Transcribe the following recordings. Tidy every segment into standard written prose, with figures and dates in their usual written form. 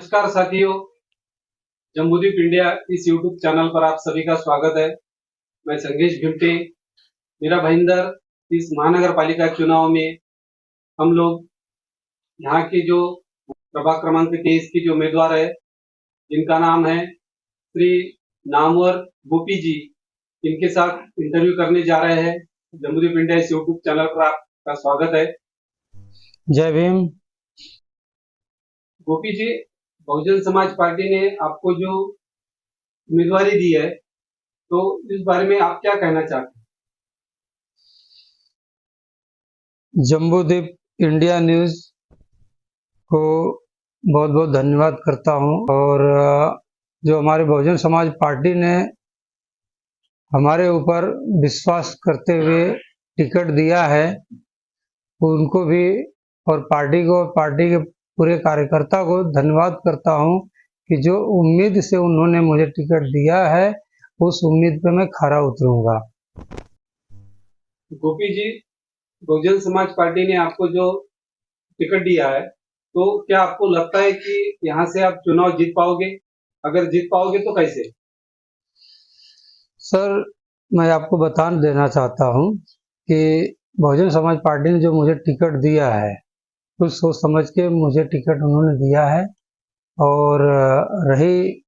नमस्कार साथियों, जम्बूदीप इंडिया इस यूट्यूब चैनल पर आप सभी का स्वागत है। मैं संगेश भिमटे। मेरा भाईंदर, इस महानगर पालिका चुनाव में हम लोग यहाँ के जो प्रभाग क्रमांक 23 की जो उम्मीदवार है, जिनका नाम है श्री नामवर गोपी जी, इनके साथ इंटरव्यू करने जा रहे हैं। जम्बूदीप इंडिया इस यूट्यूब चैनल पर आपका स्वागत है। जय भीम। गोपी जी, बहुजन समाज पार्टी ने आपको जो उम्मीदवारी दी है, तो इस बारे में आप क्या कहना चाहते हैं? जम्बूदीप इंडिया न्यूज को बहुत बहुत धन्यवाद करता हूं। और जो हमारे बहुजन समाज पार्टी ने हमारे ऊपर विश्वास करते हुए टिकट दिया है, उनको भी और पार्टी को, पार्टी के पूरे कार्यकर्ता को धन्यवाद करता हूं कि जो उम्मीद से उन्होंने मुझे टिकट दिया है, उस उम्मीद पे मैं खरा उतरूंगा। गोपी जी, बहुजन समाज पार्टी ने आपको जो टिकट दिया है, तो क्या आपको लगता है कि यहाँ से आप चुनाव जीत पाओगे? अगर जीत पाओगे तो कैसे? सर, मैं आपको बता देना चाहता हूं कि बहुजन समाज पार्टी ने जो मुझे टिकट दिया है, कुछ सोच समझ के मुझे टिकट उन्होंने दिया है। और रही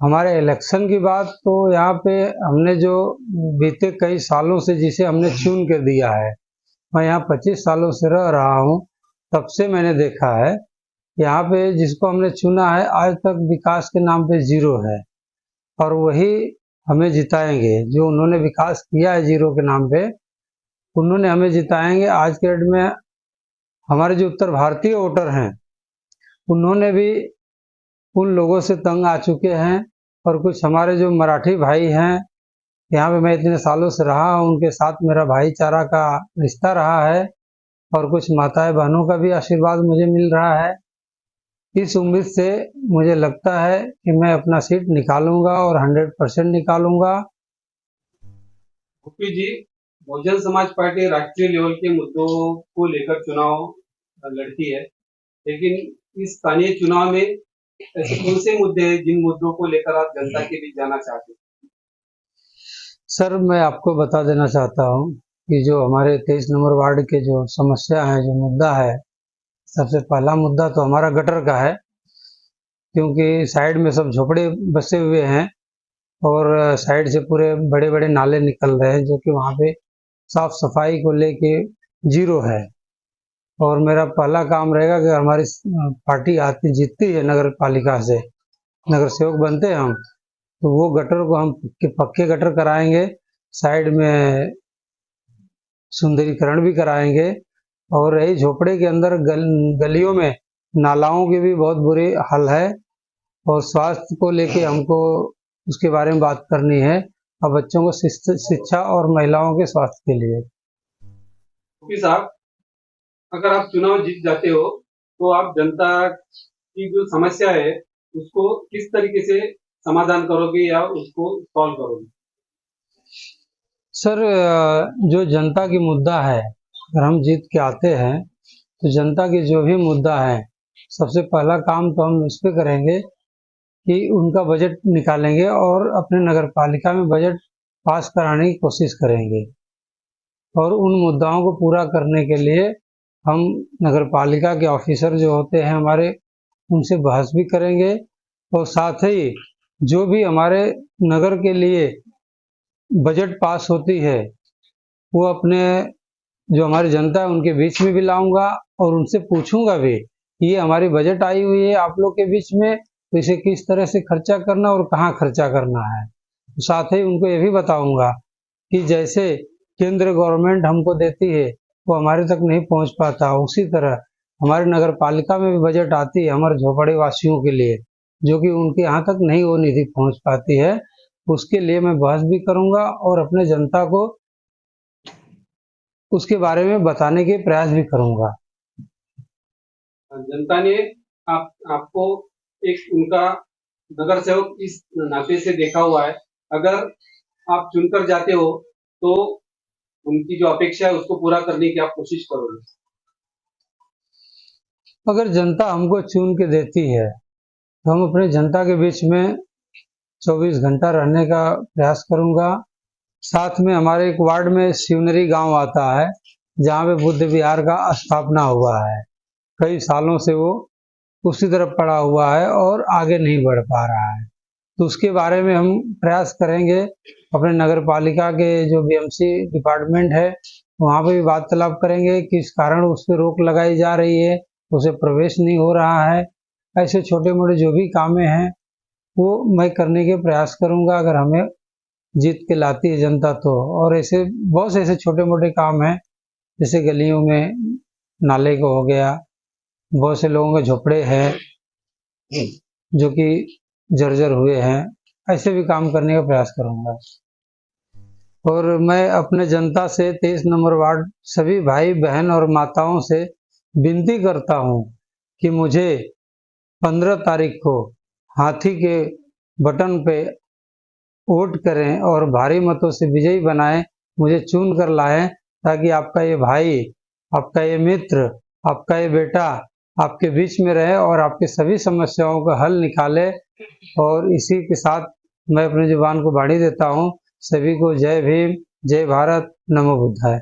हमारे इलेक्शन की बात, तो यहाँ पे हमने जो बीते कई सालों से जिसे हमने चुन के दिया है, मैं यहाँ 25 सालों से रह रहा हूँ, तब से मैंने देखा है यहाँ पे जिसको हमने चुना है, आज तक विकास के नाम पे जीरो है। और वही हमें जिताएंगे। जो उन्होंने विकास किया है जीरो के नाम पे, उन्होंने हमें जिताएंगे। आज के डेट में हमारे जो उत्तर भारतीय वोटर हैं, उन्होंने भी उन लोगों से तंग आ चुके हैं। और कुछ हमारे जो मराठी भाई हैं, यहाँ पे मैं इतने सालों से रहा हूँ, उनके साथ मेरा भाईचारा का रिश्ता रहा है। और कुछ माताएं बहनों का भी आशीर्वाद मुझे मिल रहा है। इस उम्मीद से मुझे लगता है कि मैं अपना सीट निकालूंगा और 100% निकालूंगा। गोपी जी, बहुजन समाज पार्टी राष्ट्रीय लेवल के मुद्दों को लेकर चुनाव लड़ती है, लेकिन इस स्थानीय चुनाव में ऐसे कौन से मुद्दे हैं जिन मुद्दों को लेकर आप जनता के बीच जाना चाहते हैं? सर, मैं आपको बता देना चाहता हूँ कि जो हमारे 23 नंबर वार्ड के जो समस्या है, जो मुद्दा है, सबसे पहला मुद्दा तो हमारा गटर का है। क्योंकि साइड में सब झोपड़े बसे हुए हैं और साइड से पूरे बड़े बड़े नाले निकल रहे हैं, जो कि वहाँ पे साफ सफाई को लेके जीरो है। और मेरा पहला काम रहेगा कि हमारी पार्टी आती जीतती है नगर पालिका से, नगर सेवक बनते हैं हम, तो वो गटर को हम पक्के गटर कराएंगे। साइड में सुंदरीकरण भी कराएंगे। और रही झोपड़े के अंदर गलियों में नालाओं की भी बहुत बुरी हाल है। और स्वास्थ्य को लेके हमको उसके बारे में बात करनी है, और बच्चों को शिक्षा और महिलाओं के स्वास्थ्य के लिए। गोपी साहब, अगर आप चुनाव जीत जाते हो, तो आप जनता की जो समस्या है, उसको किस तरीके से समाधान करोगे या उसको सॉल्व करोगे? सर, जो जनता की मुद्दा है, अगर हम जीत के आते हैं, तो जनता की जो भी मुद्दा है, सबसे पहला काम तो हम इस पे करेंगे कि उनका बजट निकालेंगे और अपने नगर पालिका में बजट पास कराने की कोशिश करेंगे। और उन मुद्दाओं को पूरा करने के लिए हम नगर पालिका के ऑफिसर जो होते हैं हमारे, उनसे बहस भी करेंगे। और साथ ही जो भी हमारे नगर के लिए बजट पास होती है, वो अपने जो हमारी जनता है उनके बीच में भी लाऊंगा और उनसे पूछूंगा भी, ये हमारी बजट आई हुई है आप लोग के बीच में, तो इसे किस तरह से खर्चा करना और कहाँ खर्चा करना है। साथ ही उनको ये भी बताऊंगा कि जैसे केंद्र गवर्नमेंट हमको देती है, वो हमारे तक नहीं पहुंच पाता, उसी तरह हमारे नगर पालिका में भी बजट आती है हमारे झोपड़े वासियों के लिए, जो कि उनके यहाँ तक नहीं वो निधि पहुंच पाती है। उसके लिए मैं बहस भी करूंगा और अपने जनता को उसके बारे में बताने के प्रयास भी करूंगा। जनता ने आपको एक उनका नगर सेवक इस नाते से देखा हुआ है। अगर आप चुनकर जाते हो, तो उनकी जो अपेक्षा है उसको पूरा करने की आप कोशिश करोगे। अगर जनता हमको चुन के देती है, तो हम अपने जनता के बीच में 24 घंटा रहने का प्रयास करूंगा। साथ में हमारे एक वार्ड में शिवनरी गांव आता है, जहाँ पे बुद्ध विहार का स्थापना हुआ है। कई सालों से वो उसी तरफ पड़ा हुआ है और आगे नहीं बढ़ पा रहा है। तो उसके बारे में हम प्रयास करेंगे। अपने नगर पालिका के जो बीएमसी डिपार्टमेंट है, वहाँ पे भी वार्तालाप करेंगे किस कारण उस पर रोक लगाई जा रही है, उसे प्रवेश नहीं हो रहा है। ऐसे छोटे मोटे जो भी कामें हैं वो मैं करने के प्रयास करूंगा, अगर हमें जीत के लाती है जनता तो। और ऐसे बहुत से ऐसे छोटे मोटे काम हैं, जैसे गलियों में नाले को हो गया, बहुत से लोगों के झोपड़े हैं जो कि जर्जर हुए हैं, ऐसे भी काम करने का प्रयास करूंगा। और मैं अपने जनता से 23 नंबर वार्ड सभी भाई बहन और माताओं से विनती करता हूं कि मुझे 15 तारीख को हाथी के बटन पे वोट करें और भारी मतों से विजयी बनाएं, मुझे चुन कर लाएं, ताकि आपका ये भाई, आपका ये मित्र, आपका ये बेटा आपके बीच में रहे और आपके सभी समस्याओं का हल निकाले। और इसी के साथ मैं अपनी जुबान को बाड़ी देता हूँ। सभी को जय भीम, जय भारत, नमो बुद्धाय।